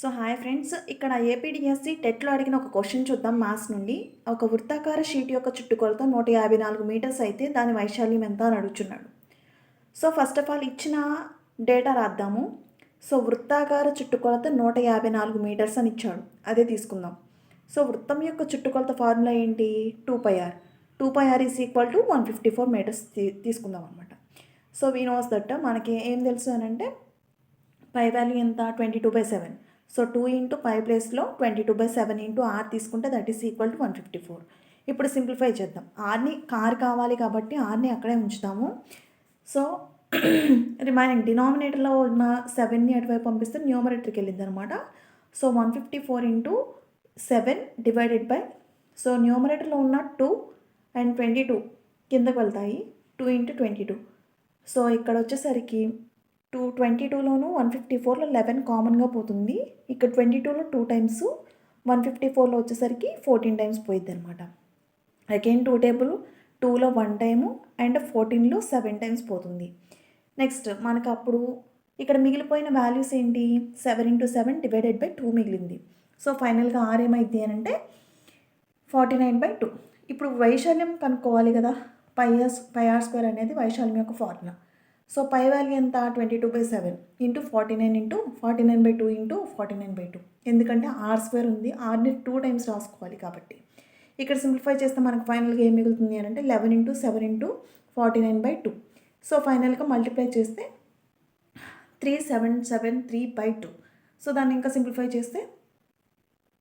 So hi friends, ఇక్కడ APDSC టెట్లో అడిగిన ఒక క్వశ్చన్ చూద్దాం మ్యాథ్స్ నుండి. ఒక వృత్తాకార షీట్ యొక్క చుట్టుకొలత 154 మీటర్స్ అయితే దాని వైశాల్యం ఎంత అని అడుగుతున్నాడు. సో ఫస్ట్ ఆఫ్ ఆల్ ఇచ్చిన డేటా రాద్దాము. సో వృత్తాకార చుట్టుకొలత 154 మీటర్స్ అని ఇచ్చాడు, అదే తీసుకుందాం. సో వృత్తం యొక్క చుట్టుకొలత ఫార్ములా ఏంటి? 2πr. 2πr is equal to 154 metres తీసుకుందాం అనమాట. సో వీ నోస్ దట్ మనకి ఏం తెలుసు అని అంటే పై వాల్యూ ఎంత? 22/7. సో 2 ఇంటూ పై ప్లేస్లో 22/7 ఇంటూ ఆర్ తీసుకుంటే దట్ ఈస్ ఈక్వల్ టు 154. ఇప్పుడు సింప్లిఫై చేద్దాం. ఆర్ని కార్ కావాలి కాబట్టి ఆర్ని అక్కడే ఉంచుతాము. సో రిమైనింగ్ డినామినేటర్లో ఉన్న 7ని అటువైపు పంపిస్తే న్యూమరేటర్కి వెళ్ళింది అనమాట. So 154 into 7 divided by, so న్యూమరేటర్లో ఉన్న 2 అండ్ 22 కిందకు వెళ్తాయి. 2 ఇంటూ 22. సో ఇక్కడ వచ్చేసరికి 22లోను 154లో 11 కామన్గా పోతుంది. ఇక్కడ 22లో 2 టైమ్స్, 154లో వచ్చేసరికి 14 టైమ్స్ పోయిద్ది అనమాట. అగైన్ 2 టేబుల్ 2లో 1 టైము అండ్ 14లో 7 టైమ్స్ పోతుంది. నెక్స్ట్ మనకు అప్పుడు ఇక్కడ మిగిలిపోయిన వాల్యూస్ ఏంటి? 7 ఇంటూ 7 డివైడెడ్ బై 2 మిగిలింది. సో ఫైనల్గా ఆర్ ఏమైంది అని అంటే 49/2. ఇప్పుడు వైశాల్యం కనుక్కోవాలి కదా. పై ఆర్ స్క్వేర్ అనేది వైశాల్యం యొక్క ఫార్ములా. సో పై వాల్యూ ఎంత? 22/7 ఇంటూ 49 ఇంటూ 49/2 ఇంటూ 49/2. ఎందుకంటే ఆర్ స్క్వేర్ ఉంది, ఆర్ని 2 టైమ్స్ రాసుకోవాలి కాబట్టి. ఇక్కడ సింప్లిఫై చేస్తే మనకు ఫైనల్గా ఏం మిగులుతుంది అని అంటే 11 ఇంటూ 7 ఇంటూ 49/2. సో ఫైనల్గా మల్టిప్లై చేస్తే 3773/2. సో దాన్ని ఇంకా సింప్లిఫై చేస్తే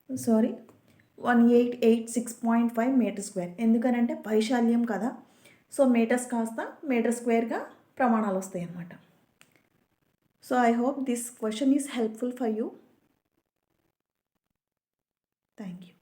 1886.5 మీటర్ స్క్వేర్. ఎందుకనంటే వైశాల్యం కదా. సో మీటర్స్ కాస్త మీటర్ స్క్వేర్గా ప్రమాణాలు వస్తాయి అన్నమాట. So I hope this question is helpful for you. Thank you.